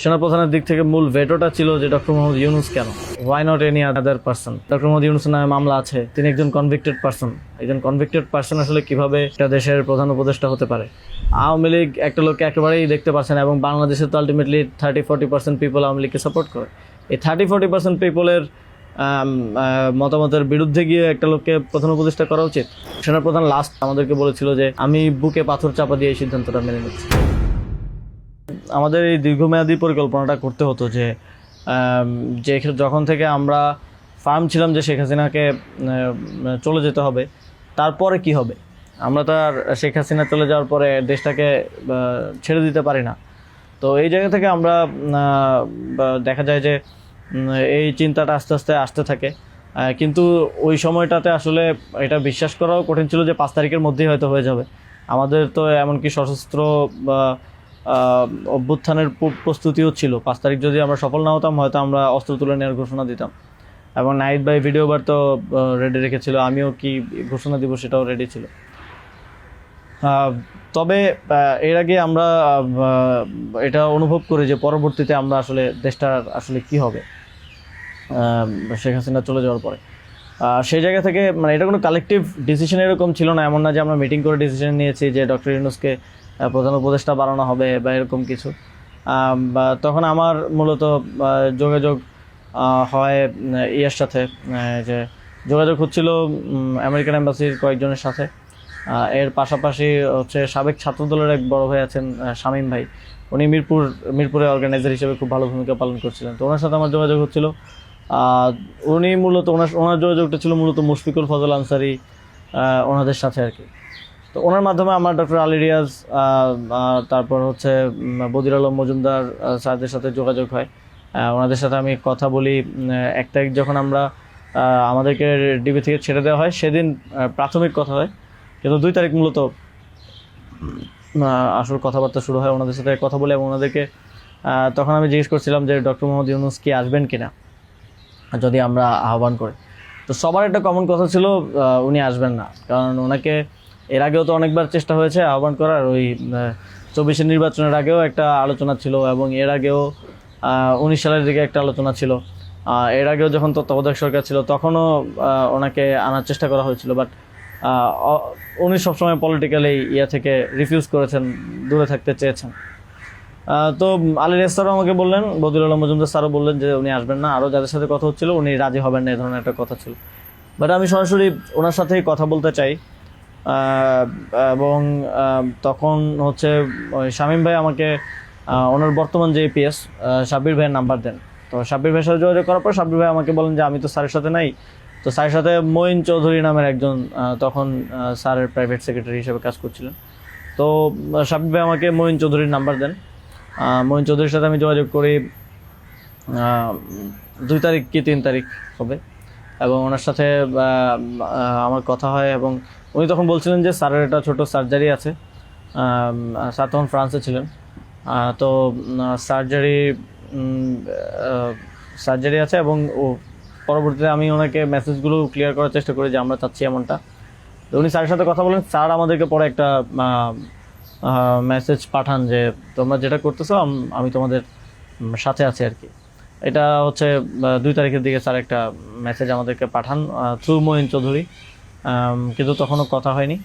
সেনাপ্রধানের দিক থেকে মূল ভেটোটা ছিল যে ডক্টর মোহাম্মদ ইউনূস কেন, why not any other person. Doctor Mohammad ইউনূসের নামে মামলা আছে, তিনি একজন কনভিক্টেড পার্সন। একজন কনভিক্টেড পার্সন আসলে কিভাবে একটা দেশের প্রধান উপদেষ্টা হতে পারে? আওয়ামী লীগ একটা লোককে একেবারেই দেখতে পারছে না, এবং বাংলাদেশে তো আলটিমেটলি 30-40% পিপল আওয়ামী লীগকে সাপোর্ট করে। এই 30-40% পিপলের মতামতের বিরুদ্ধে গিয়ে একটা লোককে প্রধান উপদেষ্টা করা উচিত? সেনাপ্রধান লাস্ট আমাদেরকে বলেছিল যে আমি বুকে পাথর চাপা দিয়ে এই সিদ্ধান্তটা মেনে নিচ্ছি। আমাদের এই দীর্ঘমেয়াদী পরিকল্পনাটা করতে হতো যে যখন থেকে আমরা ফার্ম ছিলাম যে শেখ হাসিনাকে চলে যেতে হবে, তারপরে কি হবে? আমরা তো আর শেখ হাসিনা চলে যাওয়ার পরে দেশটাকে ছেড়ে দিতে পারি না। তো এই জায়গা থেকে আমরা দেখা যায় যে এই চিন্তাটা আস্তে আস্তে আসতে থাকে, কিন্তু ওই সময়টাতে আসলে এটা বিশ্বাস করাও কঠিন ছিল যে 5 তারিখের মধ্যেই হয়তো হয়ে যাবে। আমাদের তো এমনকি সশস্ত্র অভ্যুত্থানের প্রস্তুতিও ছিল। 5 তারিখ যদি আমরা সফল না হতাম, হয়তো আমরা অস্ত্র তুলে নেওয়ার ঘোষণা দিতাম, এবং নাইট বাই ভিডিও বার তো রেডি রেখেছিল, আমিও কি ঘোষণা দিব সেটাও রেডি ছিল। তবে এর আগে আমরা এটা অনুভব করি যে পরবর্তীতে আমরা আসলে দেশটার আসলে কি হবে শেখ হাসিনা চলে যাওয়ার পরে। সেই জায়গা থেকে মানে এটা কোনো কালেকটিভ ডিসিশন এরকম ছিল না, এমন না যে আমরা মিটিং করে ডিসিশন নিয়েছি যে ডক্টর ইউনূসকে প্রধান উপদেষ্টা বানানো হবে বা এরকম কিছু। তখন আমার মূলত যোগাযোগ হয় ইয়ার সাথে, যে যোগাযোগ হচ্ছিল আমেরিকান এম্বাসির কয়েকজনের সাথে। এর পাশাপাশি হচ্ছে সাবেক ছাত্রদলের এক বড় ভাই আছেন শামীম ভাই, উনি মিরপুরে অর্গানাইজার হিসেবে খুব ভালো ভূমিকা পালন করছিলেন। তো ওনার সাথে আমার যোগাযোগ হচ্ছিল। উনি মূলত ওনার যোগাযোগটা ছিল মূলত মুশফিকুল ফজল আনসারি ওনাদের সাথে আর কি। তো ওনার মাধ্যমে আমার ডক্টর আলী রিয়াজ, তারপর হচ্ছে বদির আলম মজুমদার স্যারদের সাথে যোগাযোগ হয়। ওনাদের সাথে আমি কথা বলি। 1 তারিখ যখন আমরা আমাদেরকে ডিবি থেকে ছেড়ে দেওয়া হয়, সেদিন প্রাথমিক কথা হয়, কিন্তু 2 তারিখ মূলত আসল কথাবার্তা শুরু হয়। ওনাদের সাথে কথা বলে এবং ওনাদেরকে তখন আমি জিজ্ঞেস করছিলাম যে ডক্টর মোহাম্মদ ইউনূস কি আসবেন কিনা যদি আমরা আহ্বান করি। তো সবার একটা কমন কথা ছিল উনি আসবেন না, কারণ ওনাকে এর আগেও তো অনেকবার চেষ্টা হয়েছে আহ্বান করার। ওই 24-এর নির্বাচনের আগেও একটা আলোচনা ছিল, এবং এর আগেও 19 সালের দিকে একটা আলোচনা ছিল। এর আগেও যখন তত্ত্বাবধায়ক সরকার ছিল তখনও ওনাকে আনার চেষ্টা করা হয়েছিল, বাট উনি সবসময় পলিটিক্যালি থেকে রিফিউজ করেছেন, দূরে থাকতে চেয়েছেন। তো আলী রিয়াজ স্যারও আমাকে বললেন, বদির আলম মজুমদার স্যারও বললেন যে উনি আসবেন না। আরও যাদের সাথে কথা হচ্ছিল উনি রাজি হবেন না, এই ধরনের একটা কথা ছিল। বাট আমি সরাসরি ওনার সাথেই কথা বলতে চাই, এবং তখন হচ্ছে ওই শামীম ভাই আমাকে ওনার বর্তমান যে এপিএস সাব্বির ভাইয়ের নাম্বার দেন। তো সাব্বির ভাইয়ের সাথে যোগাযোগ করার পর সাব্বির ভাই আমাকে বলেন যে আমি তো স্যারের সাথে নাই। তো স্যারের সাথে মঈন চৌধুরী নামের একজন তখন স্যারের প্রাইভেট সেক্রেটারি হিসেবে কাজ করছিলেন। তো সাব্বির ভাই আমাকে মঈন চৌধুরীর নাম্বার দেন। মঈন চৌধুরীর সাথে আমি যোগাযোগ করি 2 তারিখ কি 3 তারিখ হবে, এবং ওনার সাথে আমার কথা হয়। এবং উনি তখন বলছিলেন যে স্যারের একটা ছোটো সার্জারি আছে। স্যার তখন ফ্রান্সে ছিলেন। তো সার্জারি আছে, এবং পরবর্তীতে আমি ওনাকে মেসেজগুলো ক্লিয়ার করার চেষ্টা করি যে আমরা চাচ্ছি এমনটা। তো উনি স্যারের সাথে কথা বলেন। স্যার আমাদেরকে পরে একটা মেসেজ পাঠান যে তোমরা যেটা করতেছো আমি তোমাদের সাথে আছি আর কি। এটা হচ্ছে 2 তারিখের দিকে স্যার একটা মেসেজ আমাদেরকে পাঠান থ্রু মঈন চৌধুরী, কিন্তু তখনও কথা হয়নি।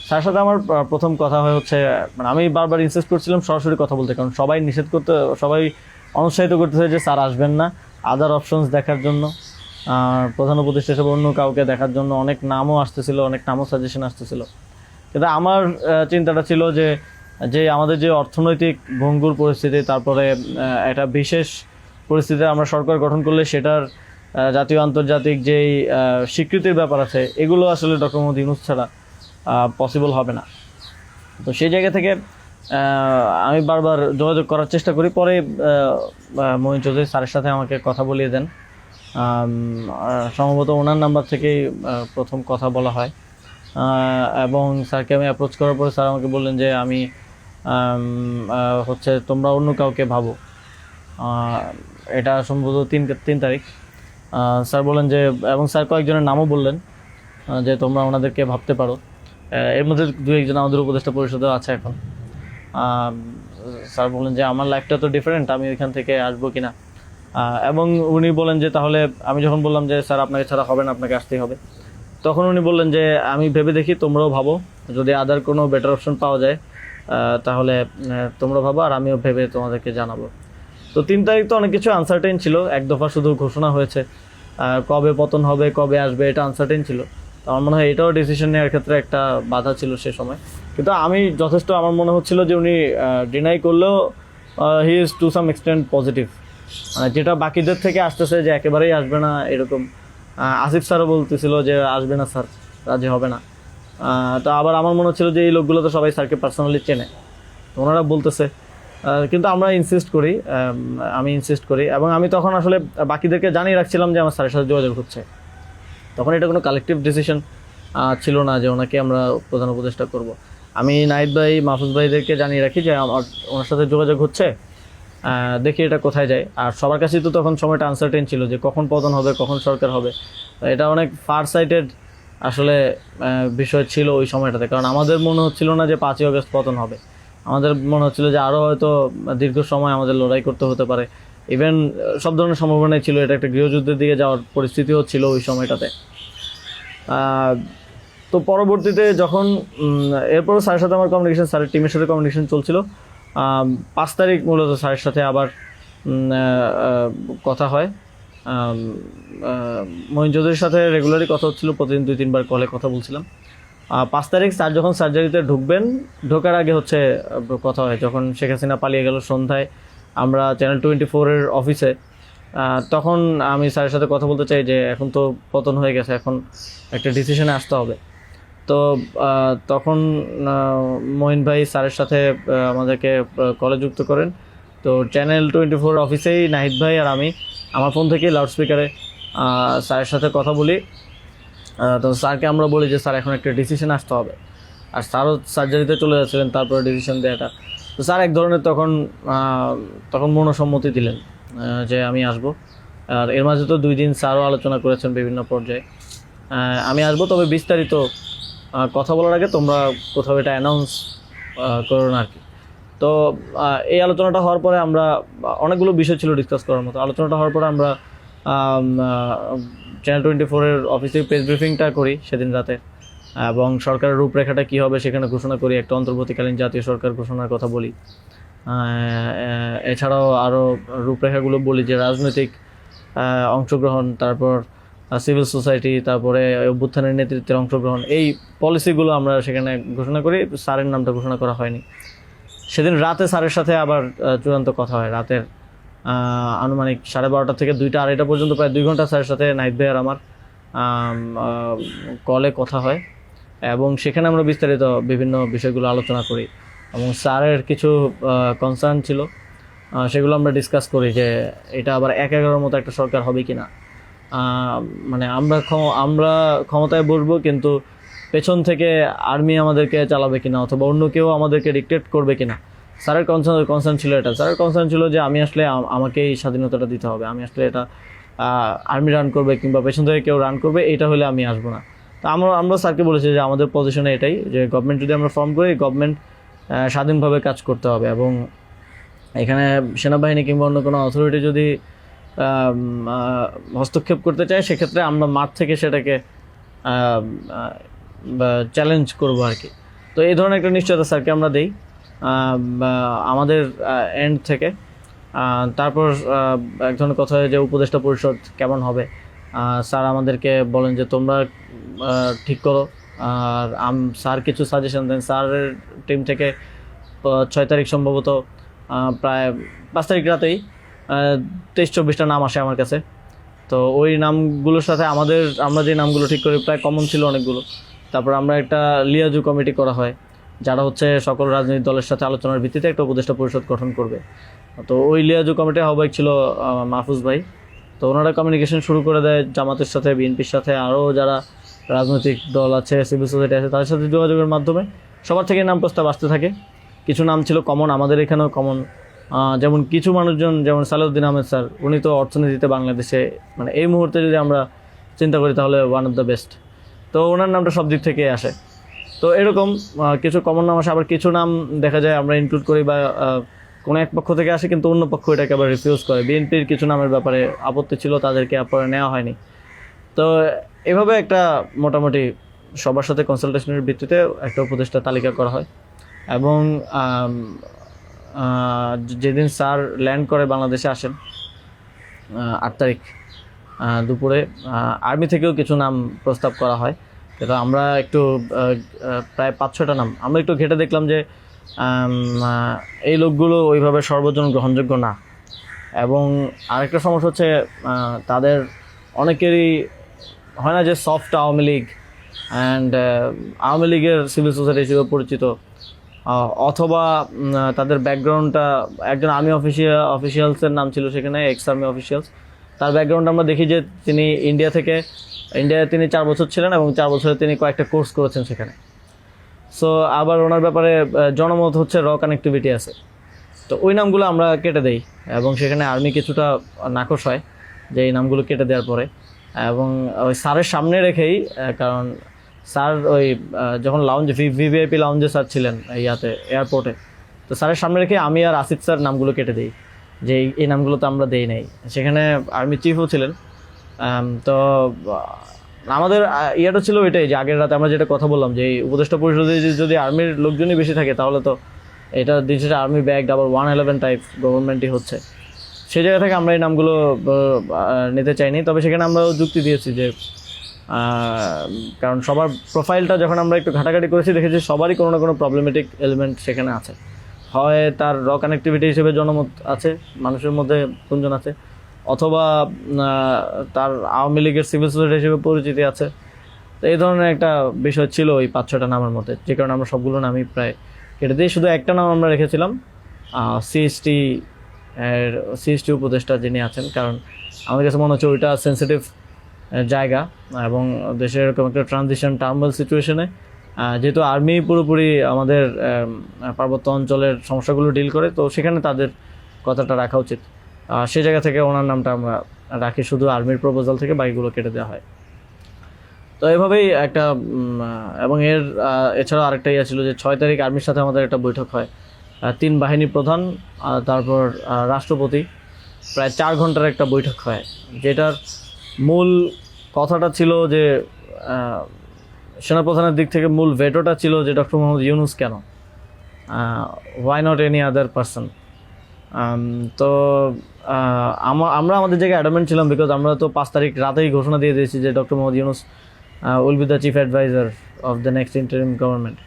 স্যারের সাথে আমার প্রথম কথা হয় হচ্ছে, মানে আমি বারবার ইনসিস্ট করছিলাম সরাসরি কথা বলতে, কারণ সবাই সবাই অনুৎসাহিত করতেছে যে স্যার আসবেন না, আদার অপশনস দেখার জন্য, প্রধান উপদেষ্টা হিসেবে অন্য কাউকে দেখার জন্য অনেক নামও আসতেছিল, অনেক নামও সাজেশন আসতেছিল। কিন্তু আমার চিন্তাটা ছিল যে আমাদের যে অর্থনৈতিক ভঙ্গুর পরিস্থিতি, তারপরে একটা বিশেষ পরিস্থিতিতে আমরা সরকার গঠন করলে সেটার জাতীয় আন্তর্জাতিক যেই স্বীকৃতির ব্যাপার আছে, এগুলো আসলে ডক্টর মোহাম্মদ ইউনূস ছাড়া পসিবল হবে না। তো সেই জায়গা থেকে আমি বারবার যোগাযোগ করার চেষ্টা করি। পরে মঈন চৌধুরী স্যারের সাথে আমাকে কথা বলিয়ে দেন। সম্ভবত ওনার নাম্বার থেকেই প্রথম কথা বলা হয়, এবং স্যারকে আমি অ্যাপ্রোচ করার পরে স্যার আমাকে বললেন যে আমি হচ্ছে তোমরা অন্য কাউকে ভাবো। এটা সম্ভবত 3 তারিখ। স্যার বললেন যে, এবং স্যার কয়েকজনের নামও বললেন যে তোমরা ওনাদেরকে ভাবতে পারো। এর মধ্যে 2-1 জন আমাদের উপদেষ্টা পরিষদেও আছে এখন। স্যার বলেন যে আমার লাইফটা তো ডিফারেন্ট, আমি ওইখান থেকে আসবো কিনা। এবং উনি বলেন যে তাহলে, আমি যখন বললাম যে স্যার আপনাকে ছাড়া হবে না, আপনাকে আসতেই হবে, তখন উনি বললেন যে আমি ভেবে দেখি, তোমরাও ভাবো, যদি আদার কোনো বেটার অপশন পাওয়া যায় তাহলে তোমরা ভাবো, আর আমিও ভেবে তোমাদেরকে জানাবো। তো 3 তারিখ তো অনেক কিছু আনসার্টেন ছিল, এক দফা শুধু ঘোষণা হয়েছে, কবে পতন হবে, কবে আসবে, এটা আনসার্টেন ছিল। তো আমার মনে হয় এটাও ডিসিশন নেওয়ার ক্ষেত্রে একটা বাধা ছিল সে সময়। কিন্তু আমি যথেষ্ট, আমার মনে হচ্ছিল যে উনি ডিনাই করলেও he is to some extent positive, মানে যেটা বাকিদের থেকে আসতেছে যে একেবারেই আসবে না এরকম। আসিফ স্যারও বলতেছিল যে আসবে না স্যার, রাজি হবে না। তো আবার আমার মনে হচ্ছিল যে এই লোকগুলো তো সবাই স্যারকে পার্সোনালি চেনে, তো ওনারা বলতেছে। কিন্তু আমরা ইনসিস্ট করি, আমি ইনসিস্ট করি, এবং আমি তখন আসলে বাকিদেরকে জানিয়ে রাখছিলাম যে আমার স্যারের সাথে যোগাযোগ হচ্ছে। তখন এটা কোনো কালেকটিভ ডিসিশন ছিল না যে ওনাকে আমরা প্রধান উপদেষ্টা করব। আমি নাহিদ ভাই, মাহফুজ ভাইদেরকে জানিয়ে রাখি যে আমার ওনার সাথে যোগাযোগ হচ্ছে, দেখি এটা কোথায় যায়। আর সবার কাছেই তো তখন সময়টা আনসার্টেন ছিল যে কখন পতন হবে, কখন সরকার হবে। এটা অনেক ফার সাইটেড আসলে বিষয় ছিল ওই সময়টাতে, কারণ আমাদের মনে হচ্ছিল না যে 5ই আগস্ট পতন হবে। আমাদের মনে হচ্ছিল যে আরও হয়তো দীর্ঘ সময় আমাদের লড়াই করতে হতে পারে, ইভেন সব ধরনের সম্ভাবনাই ছিল, এটা একটা গৃহযুদ্ধের দিকে যাওয়ার পরিস্থিতিও ছিল ওই সময়টাতে। তো পরবর্তীতে যখন এরপরও স্যারের সাথে আমার কমিউনিকেশন, স্যারের টিমের সাথে কমিউনিকেশন চলছিল। 5 তারিখ মূলত স্যারের সাথে আবার কথা হয়। মঈন চৌধুরীর সাথে রেগুলারই কথা হচ্ছিল, প্রতিদিন 2-3 বার কলে কথা বলছিলাম। 5 তারিখ স্যার যখন সার্জারিতে ঢুকবেন, ঢোকার আগে হচ্ছে কথা হয়, যখন শেখ হাসিনা পালিয়ে গেল সন্ধ্যায় আমরা চ্যানেল 24-এর অফিসে। তখন আমি স্যারের সাথে কথা বলতে চাই যে এখন তো পতন হয়ে গেছে, এখন একটা ডিসিশনে আসতে হবে। তো তখন মঈন ভাই স্যারের সাথে আমাদেরকে কলে যুক্ত করেন। তো চ্যানেল 24 অফিসেই নাহিদ ভাই আর আমি আমার ফোন থেকে লাউডস্পিকারে স্যারের সাথে কথা বলি। তো স্যারকে আমরা বলি যে স্যার এখন একটা ডিসিশন আসতে হবে, আর স্যারও সার্জারিতে চলে যাচ্ছিলেন তারপরে ডিসিশন দেওয়াটা। তো স্যার এক ধরনের তখন মনোসম্মতি দিলেন যে আমি আসব। আর এর মাঝে তো 2 দিন স্যারও আলোচনা করেছেন বিভিন্ন পর্যায়ে, আমি আসবো, তবে বিস্তারিত কথা বলার আগে তোমরা কোথাও এটা অ্যানাউন্স করো না আর কি। তো এই আলোচনাটা হওয়ার পরে আমরা, অনেকগুলো বিষয় ছিল ডিসকাস করার মতো, আলোচনাটা হওয়ার পরে আমরা চ্যানেল 24-এর অফিসে প্রেস ব্রিফিংটা করি সেদিন রাতে, এবং সরকারের রূপরেখাটা কী হবে সেখানে ঘোষণা করি, একটা অন্তর্বর্তীকালীন জাতীয় সরকার ঘোষণার কথা বলি। এছাড়াও আরও রূপরেখাগুলো বলি যে রাজনৈতিক অংশগ্রহণ, তারপর সিভিল সোসাইটি, তারপরে অভ্যুত্থানের নেতৃত্বের অংশগ্রহণ, এই পলিসিগুলো আমরা সেখানে ঘোষণা করি। স্যারের নামটা ঘোষণা করা হয়নি। সেদিন রাতে স্যারের সাথে আবার চূড়ান্ত কথা হয়, রাতের আনুমানিক 12:30 থেকে 2টা-2:30 পর্যন্ত প্রায় 2 ঘন্টা স্যারের সাথে নাহিদ ভাই আর আমার কলে কথা হয়, এবং সেখানে আমরা বিস্তারিত বিভিন্ন বিষয়গুলো আলোচনা করি, এবং স্যারের কিছু কনসার্ন ছিল সেগুলো আমরা ডিসকাস করি যে এটা আবার 1-11 মতো একটা সরকার হবে কিনা, মানে আমরা ক্ষমতায় বসবো কিন্তু পেছন থেকে আর্মি আমাদেরকে চালাবে কিনা, অথবা অন্য কেউ আমাদেরকে ডিক্টেট করবে কিনা। স্যারের কনসার্ন ছিল এটা। স্যারের কনসার্ন ছিল যে আমি আসলে আমাকেই স্বাধীনতাটা দিতে হবে, আমি আসলে এটা আর্মি রান করবে কিংবা পেছন থেকে কেউ রান করবে, এটা হলে আমি আসবো না। তো আমরা স্যারকে বলেছি যে আমাদের পজিশনে এটাই, যে গভর্নমেন্ট যদি আমরা ফর্ম করি, গভর্নমেন্ট স্বাধীনভাবে কাজ করতে হবে, এবং এখানে সেনাবাহিনী কিংবা অন্য কোনো অথরিটি যদি হস্তক্ষেপ করতে চায়, সেক্ষেত্রে আমরা মাঠ থেকে সেটাকে চ্যালেঞ্জ করবো আর কি। তো এই ধরনের একটা নিশ্চয়তা স্যারকে আমরা দিই আমাদের এন্ড থেকে। তারপর এক ধরনের কথা হয় যে উপদেষ্টা পরিষদ কেমন হবে, স্যার আমাদেরকে বলেন যে তোমরা ঠিক করো, আর স্যার কিছু সাজেশন দেন। স্যারের টিম থেকে 6 তারিখ সম্ভবত প্রায় 5 তারিখ রাতেই 23-24টা নাম আসে আমার কাছে। তো ওই নামগুলোর সাথে আমরা যে নামগুলো ঠিক করি প্রায় কমন ছিল অনেকগুলো। তারপর আমরা একটা লিয়াজু কমিটি করা হয়, যারা হচ্ছে সকল রাজনৈতিক দলের সাথে আলোচনার ভিত্তিতে একটা উপদেষ্টা পরিষদ গঠন করবে। তো ওই লিয়াজু কমিটির আহ্বায়ক ছিল মাহফুজ ভাই। তো ওনারা কমিউনিকেশন শুরু করে দেয় জামাতের সাথে, বিএনপির সাথে, আরও যারা রাজনৈতিক দল আছে, সিভিল সোসাইটি আছে, তাদের সাথে যোগাযোগের মাধ্যমে সবার থেকে নাম প্রস্তাব আসতে থাকে। কিছু নাম ছিল কমন, আমাদের এখানেও কমন, যেমন কিছু মানুষজন, যেমন সালাউদ্দিন আহমেদ স্যার, উনি তো অর্থনীতিতে বাংলাদেশে মানে এই মুহূর্তে যদি আমরা চিন্তা করি তাহলে ওয়ান অফ দ্য বেস্ট। তো ওনার নামটা সব দিক থেকে আসে। তো এরকম কিছু কমন নাম আসে, আবার কিছু নাম দেখা যায় আমরা ইনক্লুড করি বা কোনো এক পক্ষ থেকে আসে, কিন্তু অন্য পক্ষ এটাকে আবার রিফিউজ করে। বিএনপির কিছু নামের ব্যাপারে আপত্তি ছিল, তাদেরকে পরে নেওয়া হয়নি। তো এভাবে একটা মোটামুটি সবার সাথে কনসালটেশনের ভিত্তিতে একটা উপদেষ্টা তালিকা করা হয়। এবং যেদিন স্যার ল্যান্ড করে বাংলাদেশে আসেন 8 তারিখ দুপুরে, আর্মি থেকেও কিছু নাম প্রস্তাব করা হয়। কিন্তু আমরা একটু প্রায় 5-6টা নাম আমরা একটু ঘেটে দেখলাম যে এই লোকগুলো ওইভাবে সর্বজন গ্রহণযোগ্য না। এবং আরেকটা সমস্যা হচ্ছে তাদের অনেকেরই হয় না যে সফট আওয়ামী লীগ অ্যান্ড আওয়ামী লীগের সিভিল সোসাইটি হিসেবে পরিচিত, অথবা তাদের ব্যাকগ্রাউন্ডটা একজন আর্মি অফিসিয়ালসের নাম ছিল সেখানে, এক্স আর্মি অফিসিয়ালস। তার ব্যাকগ্রাউন্ড আমরা দেখি যে তিনি ইন্ডিয়ায় তিনি 4 বছর ছিলেন এবং 4 বছরে তিনি কয়েকটা কোর্স করেছেন সেখানে। সো আবার ওনার ব্যাপারে জনমত হচ্ছে কানেক্টিভিটি আছে। তো ওই নামগুলো আমরা কেটে দেই এবং সেখানে আর্মি কিছুটা নাকশ হয় যে এই নামগুলো কেটে দেওয়ার পরে। এবং ওই স্যারের সামনে রেখেই, কারণ স্যার ওই যখন ভিভিআইপি লাউঞ্জে স্যার ছিলেন এয়ারপোর্টে, তো স্যারের সামনে রেখে আমি আর আসিফ স্যার নামগুলো কেটে দিই যে এই নামগুলো তো আমরা দেই নাই। সেখানে আর্মি চিফও ছিলেন। তো আমাদের ইয়েটা ছিল এটাই যে আগের রাতে আমরা যেটা কথা বললাম যে এই উপদেষ্টা পরিষদে যদি আর্মির লোকজনই বেশি থাকে তাহলে তো এটা দিন শেষে আর্মি ব্যাগ আবার 111 টাইপ গভর্নমেন্টই হচ্ছে। সেই জায়গা থেকে আমরা এই নামগুলো নিতে চাইনি। তবে সেখানে আমরা যুক্তি দিয়েছি যে কারণ সবার প্রোফাইলটা যখন আমরা একটু ঘাটাঘাটি করেছি দেখেছি সবারই কোনো না কোনো প্রবলেমেটিক এলিমেন্ট সেখানে আছে। হয় তার কানেক্টিভিটি হিসেবে জনমত আছে, মানুষের মধ্যে গুঞ্জন আছে, অথবা তার আওয়ামী লীগের সিভিল সোসাইটি হিসেবে পরিচিতি আছে। তো এই ধরনের একটা বিষয় ছিল ওই 5-6টা নামের মধ্যে, যে কারণে আমরা সবগুলো নামই প্রায় কেটে দিয়ে শুধু একটা নাম আমরা রেখেছিলাম সিএসটি উপদেষ্টা যিনি আছেন। কারণ আমাদের কাছে মনে হচ্ছে ওইটা সেন্সিটিভ জায়গা এবং দেশের এরকম একটা ট্রানজিশন টার্মাল সিচুয়েশনে যেহেতু আর্মি পুরোপুরি আমাদের পার্বত্য অঞ্চলের সমস্যাগুলো ডিল করে, তো সেখানে তাদের কথাটা রাখা উচিত। সেই জায়গা থেকে ওনার নামটা আমরা রাখি, শুধু আর্মির প্রপোজাল থেকে বাকিগুলো কেটে দেওয়া হয়। তো এভাবেই একটা এবং এছাড়াও আরেকটা ইয়ে ছিল যে 6 তারিখ আর্মির সাথে আমাদের একটা বৈঠক হয়, 3 বাহিনী প্রধান তারপর রাষ্ট্রপতি, প্রায় 4 ঘন্টার একটা বৈঠক হয়। যেটার মূল কথাটা ছিল যে সেনাপ্রধানের দিক থেকে মূল ভেটোটা ছিল যে ডক্টর মোহাম্মদ ইউনূস কেন, why not any other person. তো আমরা আমাদের জায়গায় অ্যাডামেন্ট ছিলাম, বিকজ আমরা তো 5 তারিখ রাতেই ঘোষণা দিয়ে দিয়েছি যে doctor Mohammad Yunus will be the chief adviser of the next interim government.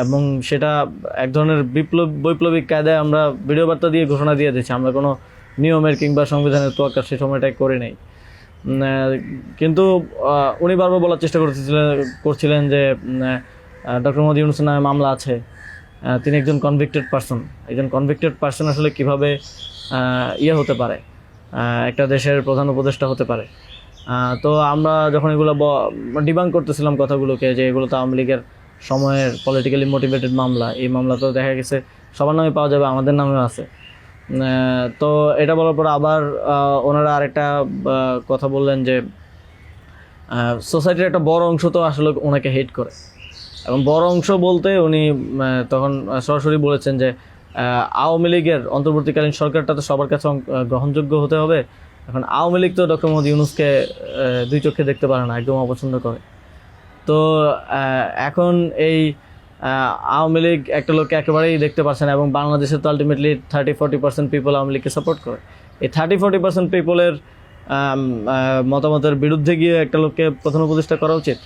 এবং সেটা এক ধরনের বৈপ্লবিক কায়দায় আমরা ভিডিও বার্তা দিয়ে ঘোষণা দিয়ে দিয়েছি, আমরা কোনো নিয়মের কিংবা সংবিধানের তোয়াক্কা সে সময়টাই করে নেই। কিন্তু উনি বারবার বলার চেষ্টা করছিলেন যে ডক্টর মোহাম্মদ ইউনূসের নামে মামলা আছে, তিনি একজন কনভিক্টেড পার্সন আসলে কীভাবে হতে পারে, একটা দেশের প্রধান উপদেষ্টা হতে পারে। তো আমরা যখন এগুলো ডিবাঙ্ক করতেছিলাম কথাগুলোকে যে এগুলো তো আওয়ামী লীগের সময়ের পলিটিক্যালি মোটিভেটেড মামলা, এই মামলা তো দেখা গেছে সবার নামে পাওয়া যাবে, আমাদের নামেও আছে। তো এটা বলার পর আবার ওনারা আরেকটা কথা বললেন যে সোসাইটির একটা বড় অংশ তো আসলে ওনাকে হেট করে, এবং বড় অংশ বলতে উনি তখন সরাসরি বলেছেন যে আওয়ামী লীগের অন্তর্বর্তীকালীন সরকারটা তো সবার কাছে গ্রহণযোগ্য হতে হবে। এখন আওয়ামী লীগ তো ডক্টর মোহাম্মদ ইউনূসকে 2 চোখে দেখতে পারে না, একদম অপছন্দ করে। তো এখন এই আওয়ামী লীগ একটা লোককে একেবারেই দেখতে পাচ্ছে না, এবং বাংলাদেশে তো আলটিমেটলি 30-40% পিপল আওয়ামী লীগকে সাপোর্ট করে। এই 30-40% পিপলের মতামতের বিরুদ্ধে গিয়ে একটা লোককে প্রধান উপদেষ্টা করা উচিত।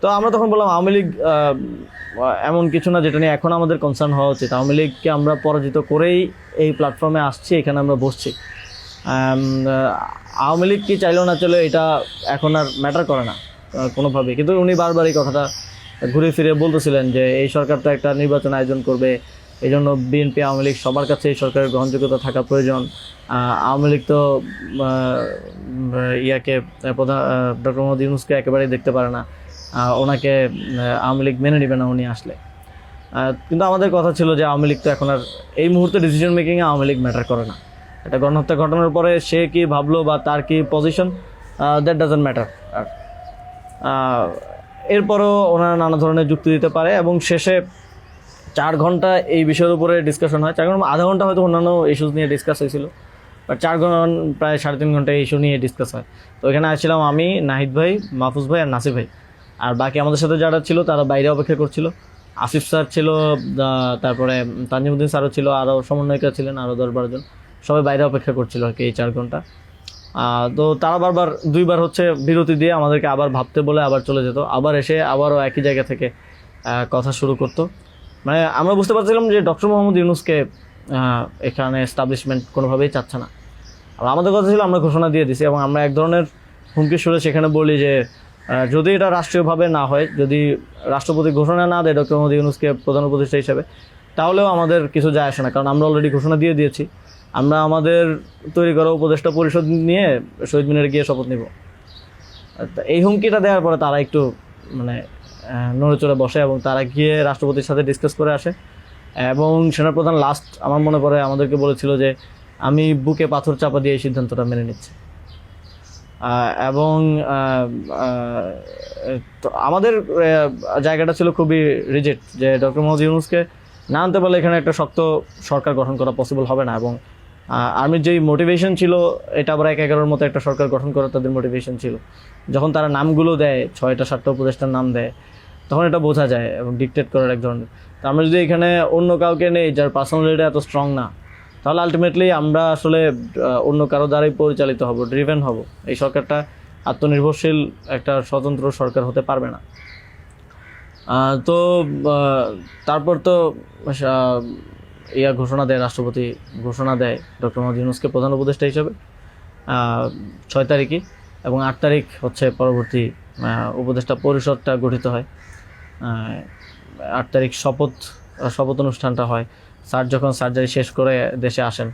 তো আমরা তখন বললাম আওয়ামী লীগ এমন কিছু না যেটা নিয়ে এখন আমাদের কনসার্ন হওয়া উচিত। আওয়ামী লীগকে আমরা পরাজিত করেই এই প্ল্যাটফর্মে আসছি, এখানে আমরা বসছি। আওয়ামী লীগ কি চাইলেও না চলে এটা এখন আর ম্যাটার করে না কোনোভাবেই। কিন্তু উনি বারবার এই কথাটা ঘুরে ফিরে বলতেছিলেন যে এই সরকার তো একটা নির্বাচন আয়োজন করবে, এই জন্য বিএনপি আওয়ামী লীগ সবার কাছে এই সরকারের গ্রহণযোগ্যতা থাকা প্রয়োজন। আওয়ামী লীগ তো প্রধান ডক্টর মোহাম্মদ ইউনূসকে একেবারেই দেখতে পারে না, ওনাকে আওয়ামী লীগ মেনে নেবে না উনি আসলে। কিন্তু আমাদের কথা ছিল যে আওয়ামী লীগ তো এখন আর এই মুহূর্তে ডিসিশন মেকিংয়ে আওয়ামী লীগ ম্যাটার করে না। একটা গণহত্যা ঘটনার পরে সে কি ভাবলো বা তার কি পজিশন, দ্যাট ডাজন্ট ম্যাটার। আর এরপরও ওনারা নানা ধরনের যুক্তি দিতে পারে, এবং শেষে 4 ঘন্টা এই বিষয়ের উপরে ডিসকাশন হয়। 4 ঘন্টা, আধা ঘন্টা হয়তো অন্যান্য ইস্যুস নিয়ে ডিসকাস হয়েছিল, বাট 4 ঘন্টা প্রায় 3.5 ঘন্টা এই ইস্যু নিয়ে ডিসকাস হয়। তো এখানে আসছিলাম আমি, নাহিদ ভাই, মাহফুজ ভাই আর নাসির ভাই। আর বাকি আমাদের সাথে যারা ছিল তারা বাইরে অপেক্ষা করছিল। আসিফ স্যার ছিল, তারপরে তানজিমুদ্দিন স্যারও ছিল, আরও সমন্বয়িকা ছিলেন আরও 10-12 জন, সবাই বাইরে অপেক্ষা করছিল আর কি এই 4 ঘন্টা। তো তারা বারবার 2বার হচ্ছে বিরতি দিয়ে আমাদেরকে আবার ভাবতে বলে আবার চলে যেত, আবার এসে আবারও একই জায়গা থেকে কথা শুরু করতো। মানে আমরা বুঝতে পারছিলাম যে ডক্টর মোহাম্মদ ইউনূসকে এখানে এস্টাবলিশমেন্ট কোনোভাবেই চাচ্ছে না। আর আমাদের কথা ছিল আমরা ঘোষণা দিয়ে দিছি, এবং আমরা এক ধরনের হুমকি সুরে সেখানে বলি যে যদি এটা রাষ্ট্রীয়ভাবে না হয়, যদি রাষ্ট্রপতি ঘোষণা না দেয় ডক্টর মোহাম্মদ ইউনূসকে প্রধান উপদেষ্টা হিসেবে, তাহলেও আমাদের কিছু যায় আসে না, কারণ আমরা অলরেডি ঘোষণা দিয়ে দিয়েছি। আমরা আমাদের তৈরি করা উপদেষ্টা পরিষদ নিয়ে শহীদ মিনারে গিয়ে শপথ নিব। এই হুমকিটা দেওয়ার পরে তারা একটু মানে নড়ে চড়ে বসে, এবং তারা গিয়ে রাষ্ট্রপতির সাথে ডিসকাস করে আসে। এবং সেনাপ্রধান লাস্ট আমার মনে পড়ে আমাদেরকে বলেছিল যে আমি বুকে পাথর চাপা দিয়ে এই সিদ্ধান্তটা মেনে নিচ্ছি। এবং তো আমাদের জায়গাটা ছিল খুবই রিজেক্ট, যে ডক্টর মোহাম্মদ ইউনূসকে না আনতে পারলে এখানে একটা শক্ত সরকার গঠন করা পসিবল হবে না। এবং আর্মির যেই মোটিভেশন ছিল, এটা আবার 1-11-র মতো একটা সরকার গঠন করার তাদের মোটিভেশন ছিল। যখন তারা নামগুলো দেয়, 6টা-7টা উপদেষ্টার নাম দেয়, তখন এটা বোঝা যায়, এবং ডিকটেট করার এক ধরনের। তো আমরা যদি এখানে অন্য কাউকে নেই যার পার্সোনালিটি এত স্ট্রং না, তাহলে আলটিমেটলি আমরা আসলে অন্য কারো দ্বারাই পরিচালিত হব, ড্রিভেন হব। এই সরকারটা আত্মনির্ভরশীল একটা স্বতন্ত্র সরকার হতে পারবে না। তো তারপর তো ঘোষণা দেয়, রাষ্ট্রপতি ঘোষণা দেয় ডক্টর মোহাম্মদ ইউনূসকে প্রধান উপদেষ্টা হিসেবে 6 তারিখে, এবং 8 তারিখ হচ্ছে পরবর্তী উপদেষ্টা পরিষদটা গঠিত হয়। 8 তারিখ শপথ অনুষ্ঠানটা হয়। স্যার যখন সার্জারি শেষ করে দেশে আসেন,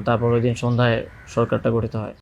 তারপর ওই দিন সন্ধ্যায় সরকারটা গঠিত হয়।